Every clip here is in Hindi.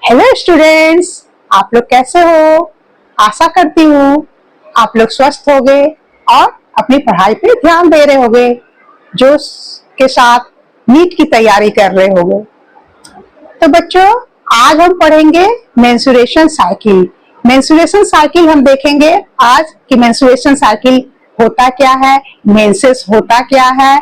हेलो स्टूडेंट्स, आप लोग कैसे हो? आशा करती हूँ आप लोग स्वस्थ होंगे और अपनी पढ़ाई पे ध्यान दे रहे होंगे, जोश के साथ नीट की तैयारी कर रहे होंगे। तो बच्चों, आज हम पढ़ेंगे मेंस्ट्रुएशन साइकिल। मेंस्ट्रुएशन साइकिल हम देखेंगे आज कि मेंस्ट्रुएशन साइकिल होता क्या है, मेंसेस होता क्या है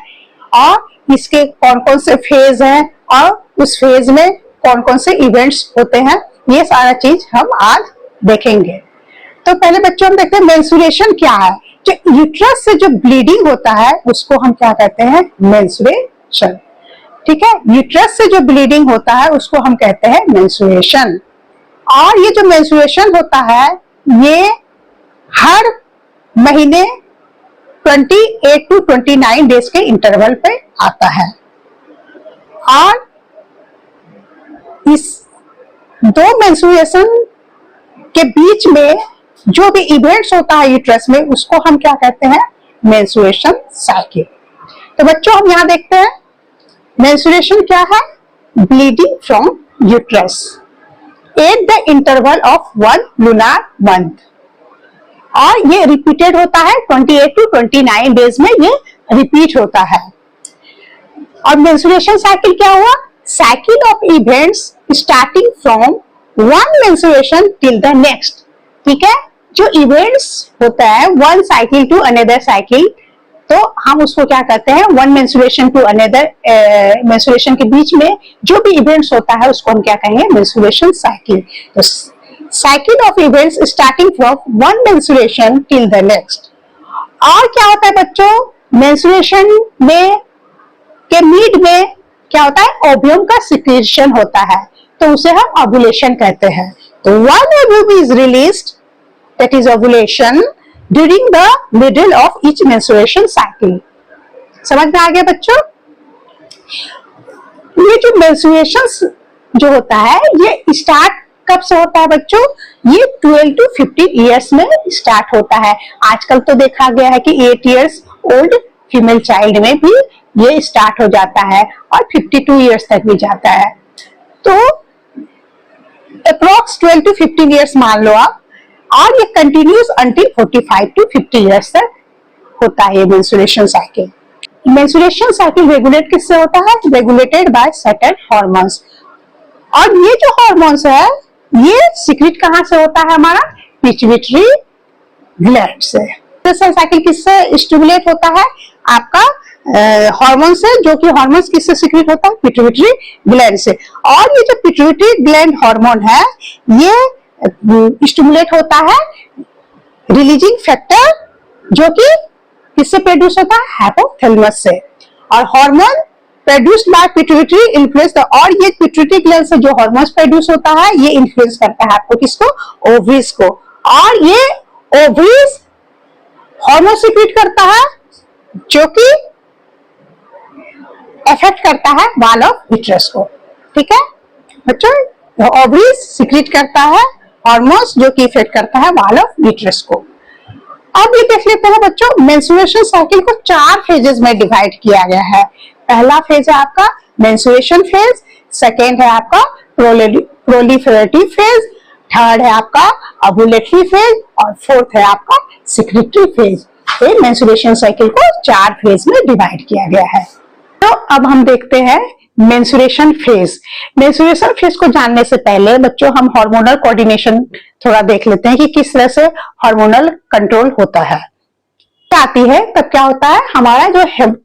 और इसके कौन कौन से फेज हैं और उस फेज में कौन कौन से इवेंट्स होते हैं, ये सारा चीज हम आज देखेंगे। तो पहले बच्चों हम देखते हैं मेंस्ट्रुएशन क्या है। जो यूट्रस से जो ब्लीडिंग होता है उसको हम क्या कहते हैं? मेंस्ट्रुएशन। ठीक है, यूट्रस से जो ब्लीडिंग होता है उसको हम कहते हैं मेंस्ट्रुएशन। और ये जो मेंस्ट्रुएशन होता है ये हर महीने 28 to 29 डेज के इंटरवल पे आता है। और इस दो मेंस्ट्रुएशन के बीच में जो भी इवेंट्स होता है यूट्रस में उसको हम क्या कहते हैं? Menstruation cycle. तो बच्चों हम यहाँ देखते हैं मेंस्ट्रुएशन क्या है? Bleeding from uterus at the interval of 1 lunar month. और ये रिपीटेड होता है 28 to 29 डेज में, ये रिपीट होता है। और मेंस्ट्रुएशन साइकिल क्या हुआ? Cycle of events starting from one menstruation till the next. ठीक है, जो इवेंट्स होता है one cycle to another cycle, तो हम उसको क्या कहते हैं? One menstruation to another menstruation के बीच में जो भी इवेंट्स होता है उसको हम क्या कहेंगे? Menstruation cycle. तो cycle of events starting from one menstruation till the next. और क्या होता है बच्चों? मेंस्ट्रुएशन में के मिड में क्या होता है? ओव्यूम का सिक्रीशन होता है, तो उसे हम ओव्यूलेशन कहते हैं। तो one ovum is released, that is ovulation, during the middle of each menstruation cycle. समझ में आ गया बच्चों? ये जो मेंस्ट्रुएशन जो होता है ये स्टार्ट कब से होता है बच्चों? ये 12 to 15 ईयर्स में स्टार्ट होता है। आजकल तो देखा गया है कि 8 ईयर्स ओल्ड फीमेल चाइल्ड में भी ये स्टार्ट हो जाता है और 52 ईयर्स तक भी जाता है। तो अप्रोक्स 12 to 15 ईयर्स मान लो आप, और ये कंटिन्यूस अंटिल 45 to 50 ईयर्स तक होता है ये menstruation cycle. Menstruation cycle regulate किससे होता है? Regulated by certain hormones. और ये जो हार्मोन्स है ये सीक्रेट कहां से होता है? हमारा पिट्यूटरी ग्लैंड से। मेंस्ट्रुएशन साइकिल किससे स्टिमुलेट होता है? आपका हार्मोन से, जो कि हार्मोन्स किससे सीक्रेट होता है? पिट्यूटरी ग्लैंड से। और ये जो पिट्यूटरी ग्लैंड हार्मोन है ये स्टिमुलेट होता है रिलीजिंग फैक्टर, जो कि किससे प्रोड्यूस होता है? हाइपोथैलेमस से। और hormone produced by pituitary influence the, और ये पिट्यूटरी ग्लैंड से जो हार्मोन्स प्रोड्यूस होता है ये इन्फ्लुएंस करता है आपको किसको? ओवरीज को। और ये ओवरीज हार्मोन सीक्रेट करता है जो कि इफेक्ट करता है वॉल ऑफ यूट्रस को। ठीक है बच्चों, ओवरीज सीक्रेट करता है हार्मोन्स जो कि इफेक्ट करता है वॉल ऑफ यूट्रस को। अब ये देख लेते हैं बच्चों, मेंस्ट्रुएशन साइकिल को 4 फेजेस में डिवाइड किया गया है। पहला फेज है आपका मेंस्ट्रुएशन फेज, सेकेंड है आपका प्रोलिफेरेटिव फेज, थर्ड है आपका ओव्यूलेटरी फेज और फोर्थ है आपका सिक्रेटरी फेज। ये मेंस्ट्रुएशन साइकिल को 4 फेज में डिवाइड किया गया है। तो अब हम देखते हैं मेंस्ट्रुएशन फेज। मेंस्ट्रुएशन फेज को जानने से पहले बच्चों हम हार्मोनल कोऑर्डिनेशन थोड़ा देख लेते हैं कि किस तरह से हार्मोनल कंट्रोल होता है। आती है तब क्या होता है? हमारा जो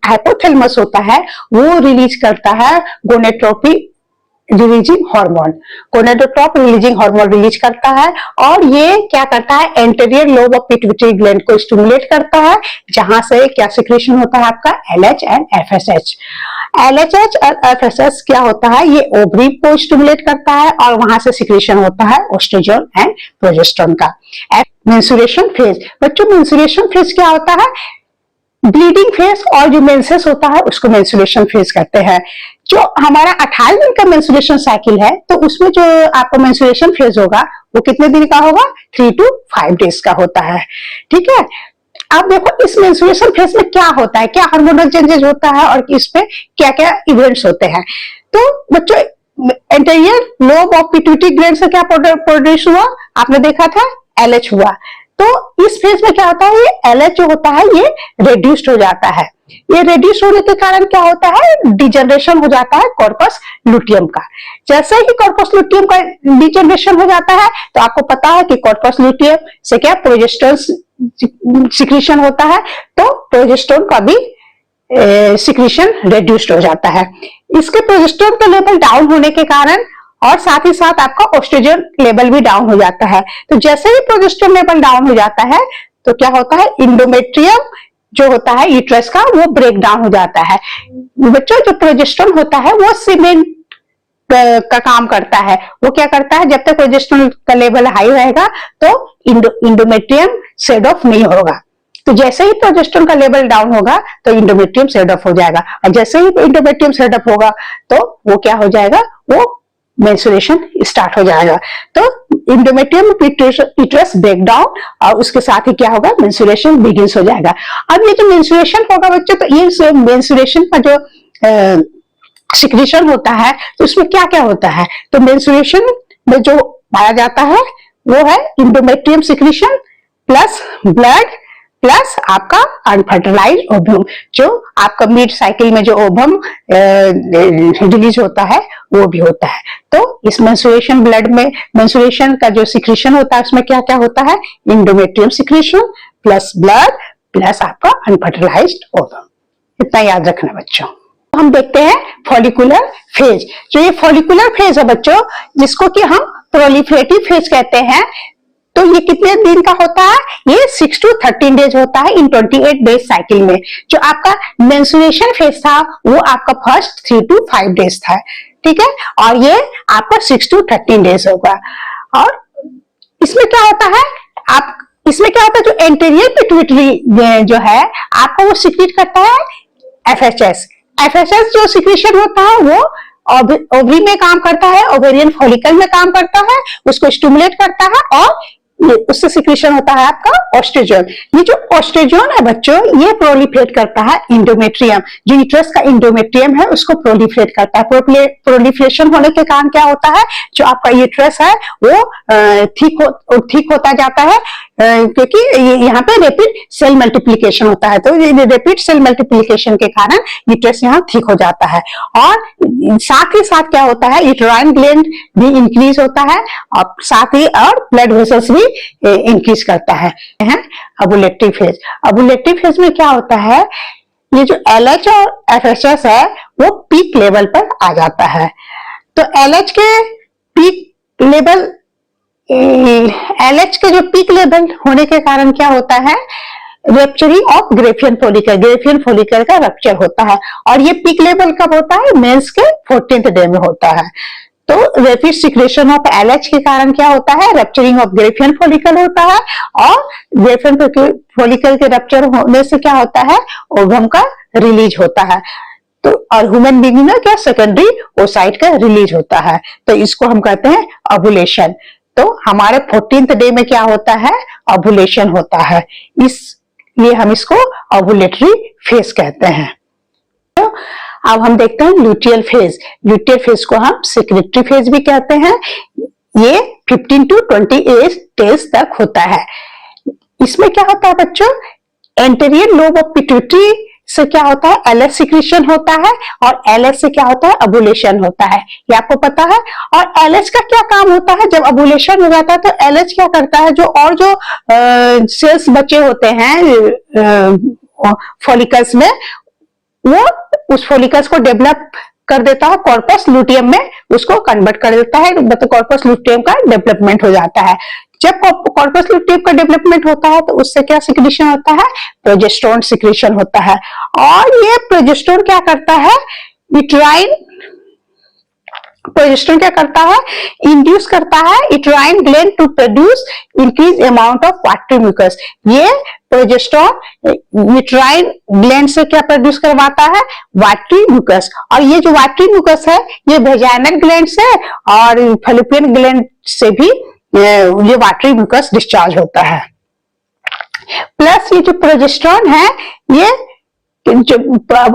हाइपोथैलेमस होता है वो रिलीज करता है gonadotropic releasing hormone, gonadotrope releasing hormone release करता है। और ये क्या करता है? Anterior lobe of pituitary gland को स्टिमुलेट करता है, जहां से क्या सिक्रेशन होता है आपका? LH and FSH। LHH और FSH क्या होता है? ये ओवरी को स्टिमुलेट करता है और वहां से सिक्रेशन होता है एस्ट्रोजन एंड प्रोजेस्टेरोन का। मेंस्ट्रुएशन फेज बच्चों, मेंस्ट्रुएशन फेज क्या होता है? ब्लीडिंग फेज और जो मेंसेस होता है उसको मेंस्ट्रुएशन फेज कहते हैं। जो हमारा 28 दिन का मेंस्ट्रुएशन साइकिल है तो उसमें जो आपका मेंस्ट्रुएशन फेज होगा वो कितने दिन का होगा? 3 to 5 डेज का होता है। ठीक है, अब देखो इस मेंस्ट्रुएशन फेज में क्या होता है, क्या हार्मोनल चेंजेस होता है और इस पे क्या क्या इवेंट्स होते हैं। तो बच्चों anterior lobe of pituitary gland से क्या प्रोड्यूस हुआ, आपने देखा था LH हुआ। तो इस फेज में क्या होता है, ये LH जो होता है ये रेड्यूस्ड हो जाता है। ये रेड्यूस होने के कारण क्या होता है, डिजनरेशन हो जाता है कॉर्पस लुटियम का। जैसे ही कॉर्पस लुटियम का डिजनरेशन हो जाता है तो आपको पता है कि कॉर्पस लुटियम से क्या प्रोजेस्टेरोन सिक्रीशन होता है, तो प्रोजेस्टेरोन का भी सिक्रीशन रेड्यूस्ड हो जाता है। इसके प्रोजेस्टेरोन का लेवल डाउन होने के कारण और साथ ही साथ आपका एस्ट्रोजन लेवल भी डाउन हो जाता है। तो जैसे ही प्रोजेस्टेरोन लेवल डाउन हो जाता है तो क्या होता है, इंडोमेट्रियम जो होता है यूट्रस का वो ब्रेक डाउन हो जाता है। बच्चों जो प्रोजेस्टेरोन होता है वो सीमेंट का काम करता है। वो क्या करता है, जब तक प्रोजेस्टेरोन का लेवल हाई रहेगा तो इंडोमेट्रियम शेड ऑफ नहीं होगा। तो जैसे ही प्रोजेस्टेरोन का लेवल डाउन होगा तो इंडोमेट्रियम शेड ऑफ हो जाएगा, और जैसे ही इंडोमेट्रियम शेड ऑफ होगा तो वो क्या हो जाएगा, वो मेंस्ट्रुएशन स्टार्ट हो जाएगा। तो इंडोमेट्रियम यूट्रस ब्रेक डाउन और उसके साथ ही क्या होगा, मेंस्ट्रुएशन बिगिंस हो जाएगा। अब ये जो मेंस्ट्रुएशन होगा बच्चों, तो ये मेंस्ट्रुएशन का जो सिक्रीशन होता है तो उसमें क्या क्या होता है, तो मेंस्ट्रुएशन में जो पाया जाता है वो है endometrium secretion plus blood plus आपका अनफर्टिलाइज ओवम। जो आपका मिड साइकिल में जो ओवम रिलीज होता है वो भी होता है। तो इस मेंस्ट्रुएशन ब्लड में मेंस्ट्रुएशन का जो सिक्रीशन होता है उसमें क्या क्या होता है, endometrium secretion plus blood plus आपका अनफर्टिलाइज्ड ओवम। इतना याद रखना बच्चों। हम देखते हैं फॉलिकुलर फेज। जो ये फॉलिकुलर फेज है बच्चों, जिसको कि हम प्रोलिफरेटिव फेज कहते हैं, तो ये कितने दिन का होता है, ये 6 to 13 डेज होता है इन 28 डेज साइकिल में। जो आपका मेंस्ट्रुएशन फेज था वो आपका फर्स्ट 3 to 5 डेज था, ठीक है, और ये आपका 6 to 13 डेज होगा। और इसमें क्या होता है, आप इसमें क्या होता है, जो एंटीरियर पिट्यूटरी जो है आपको वो सिक्रीट करता है FHS। FHS जो सिक्रीशन होता है वो ओवरी में काम करता है, ओवेरियन फॉलिकल में काम करता है, उसको स्टिमुलेट करता है, और उससे सिक्रीशन होता है आपका ऑस्ट्रोजन। ये जो ऑस्ट्रोजन है बच्चों, ये प्रोलिफरेट करता है इंडोमेट्रियम। जो यूट्रस का इंडोमेट्रियम है उसको प्रोलिफरेट करता है। प्रोलिफरेशन होने के कारण क्या होता है, जो आपका यूट्रस है वो ठीक होता जाता है, क्योंकि यहाँ पे रैपिड सेल मल्टीप्लिकेशन होता है। तो रैपिड सेल मल्टीप्लिकेशन के कारण यूट्रस यहाँ ठीक हो जाता है। और साथ ही साथ क्या होता है, यूट्राइन ग्लैंड भी इंक्रीज होता है, और साथ ही और ब्लड वेसल्स भी इंक्रीज करता है। ओवुलेटिव फेज। ओवुलेटिव फेज में क्या होता है, ये जो LH और FHS है वो पीक लेवल पर आ जाता है। तो LH के पीक लेवल LH के जो पीक लेवल होने के कारण क्या होता है, रप्चरिंग ऑफ ग्रेफियन फॉलिकल का रप्चर होता है। और ये पीक लेवल कब होता है, मेंस के 14th डे में होता है। तो रैपिड सिक्रेशन ऑफ LH के कारण क्या होता है, रप्चरिंग ऑफ ग्रेफियन फॉलिकल होता है, और ग्रेफियन फॉलिकल के रप्चर होने से क्या होता है, ओवम का रिलीज होता है। तो और ह्यूमन बीइंग में क्या सेकेंडरी ओसाइट का रिलीज होता है। तो इसको हम कहते हैं ओवुलेशन। तो हमारे 14th डे में क्या होता है, ओवुलेशन होता है, इसलिए हम इसको ओवुलेटरी फेज कहते हैं। तो अब हम देखते हैं ल्यूटियल फेज। ल्यूटियल फेज को हम सेक्रेटरी फेज भी कहते हैं। ये 15 to 28 डेज तक होता है। इसमें क्या होता है बच्चों, एंटीरियर लोब ऑफ पिट्यूटरी से क्या होता है, LH सिक्रीशन होता है, और LH से क्या होता है, ओवुलेशन होता है, ये आपको पता है। और LH का क्या काम होता है, जब ओवुलेशन हो जाता है तो LH क्या करता है, जो और जो सेल्स बचे होते हैं फॉलिकल्स में, वो उस फॉलिकल्स को डेवलप कर देता है कॉर्पस लुटियम में, उसको कन्वर्ट कर देता है, मतलब कॉर्पस लुटियम का डेवलपमेंट हो जाता है। जब कॉर्पस लुटियम का डेवलपमेंट होता है तो उससे क्या सिक्रीशन होता है, प्रोजेस्टेरोन सिक्रीशन होता है। और ये प्रोजेस्टेरोन क्या करता है, प्रोजेस्टेरोन क्या करता है, इंड्यूस करता है uterine gland to produce increase amount of watery mucus. ये प्रोजेस्टेरोन यूट्राइन ग्लैंड से क्या प्रोड्यूस करवाता है, वाटरी म्यूकस। और ये जो वाटरी म्यूकस है ये वेजाइनल ग्लैंड से और फैलोपियन ग्लैंड से भी ये वाटरी म्यूकस डिस्चार्ज होता है। प्लस ये जो प्रोजेस्टेरोन है, ये जब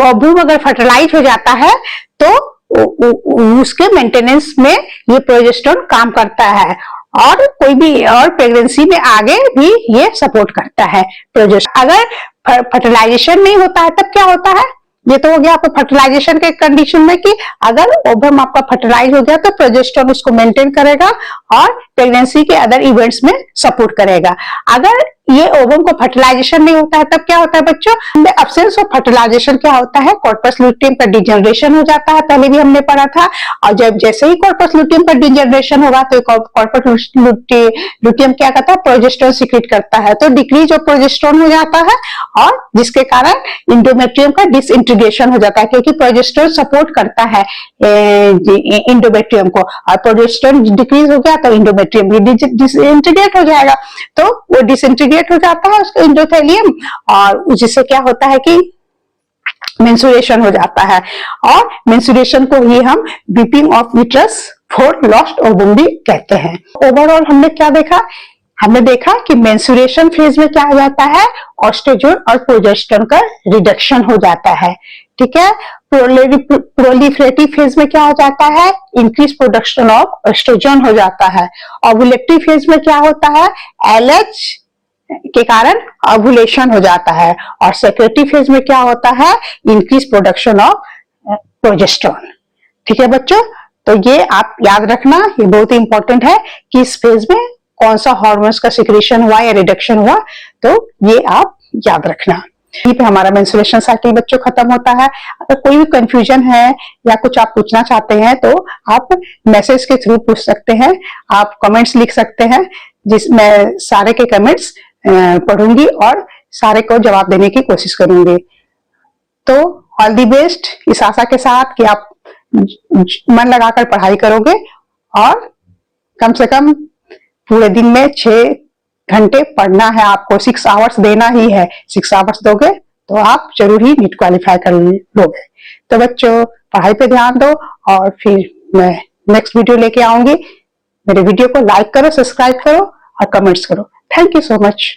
ओवम अगर फर्टिलाइज हो जाता है तो उसके मेंटेनेंस में ये प्रोजेस्टेरोन काम करता है, और कोई भी और प्रेगनेंसी में आगे भी ये सपोर्ट करता है प्रोजेस्टेरोन। अगर फर्टिलाइजेशन नहीं होता है तब क्या होता है? ये तो हो गया आपको फर्टिलाइजेशन के कंडीशन में कि अगर ओवम आपका फर्टिलाइज हो गया तो प्रोजेस्टेरोन उसको मेंटेन करेगा और प्रेगनेंसी के अदर इवेंट्स में सपोर्ट करेगा। अगर ये ओवम को फर्टिलाइजेशन नहीं होता है तब क्या होता है बच्चों? एब्सेंस ऑफ फर्टिलाइजेशन क्या होता है? कॉर्पस लुटियम का डिजनरेशन हो जाता है, पहले भी हमने पढ़ा था। और जब जैसे ही कॉर्पस लुटियम का डिजनरेशन होगा तो कॉर्पस लुटियम क्या करता है? प्रोजेस्टेरोन सीक्रेट करता है, तो डिक्रीज ऑफ प्रोजेस्टेरोन हो जाता है, और जिसके कारण इंडोमेट्रियम का डिसइंटीग्रेशन हो जाता है, क्योंकि प्रोजेस्टेरोन सपोर्ट करता है इंडोमेट्रियम को, और प्रोजेस्टेरोन डिक्रीज हो गया तो इंडोमेट्रियम भी डिसइंटीग्रेट हो जाएगा। तो वो डिसइंटीग्रेट हो जाता है उसका इंडोथेलियम, और जिससे क्या होता है कि मेंस्ट्रुएशन हो जाता है, और मेंस्ट्रुएशन को ही हम weeping of uterus for lost ovum भी कहते हैं। ओवरऑल हमने क्या देखा? हमने देखा कि मेंस्ट्रुएशन फेज में क्या हो जाता है? एस्ट्रोजन और प्रोजेस्टेरोन का रिडक्शन हो जाता है, ठीक है। प्रोलिफरेटिव फेज में क्या हो जाता है? इंक्रीज प्रोडक्शन ऑफ एस्ट्रोजन हो जाता है। ओवुलेटिव फेज में क्या होता है? एलएच के कारण ओवुलेशन हो जाता है, और सेक्रेटरी फेज में क्या होता है? Increase production of progesterone. ठीक है बच्चों, तो ये आप याद रखना, ये बहुत ही इंपॉर्टेंट है कि इस फेज में कौन सा हार्मोन्स का सिक्रेशन हुआ या रिडक्शन हुआ, तो ये आप याद रखना। यहीं पे हमारा मेंस्ट्रुएशन साइकिल बच्चों खत्म होता है। अगर कोई भी कंफ्यूजन है या कुछ आप पूछना चाहते हैं तो आप मैसेज के थ्रू पूछ सकते हैं, आप कमेंट्स लिख सकते हैं, जिसमें सारे के कमेंट्स पढ़ूंगी और सारे को जवाब देने की कोशिश करूंगी। तो ऑल दी बेस्ट, इस आशा के साथ कि आप मन लगाकर पढ़ाई करोगे, और कम से कम पूरे दिन में 6 घंटे पढ़ना है आपको, 6 आवर्स देना ही है। 6 आवर्स दोगे तो आप जरूर ही नीट क्वालिफाई कर लोगे। तो बच्चों पढ़ाई पे ध्यान दो, और फिर मैं नेक्स्ट वीडियो लेके आऊंगी। मेरे वीडियो को लाइक करो, सब्सक्राइब करो और कमेंट्स करो। Thank you so much.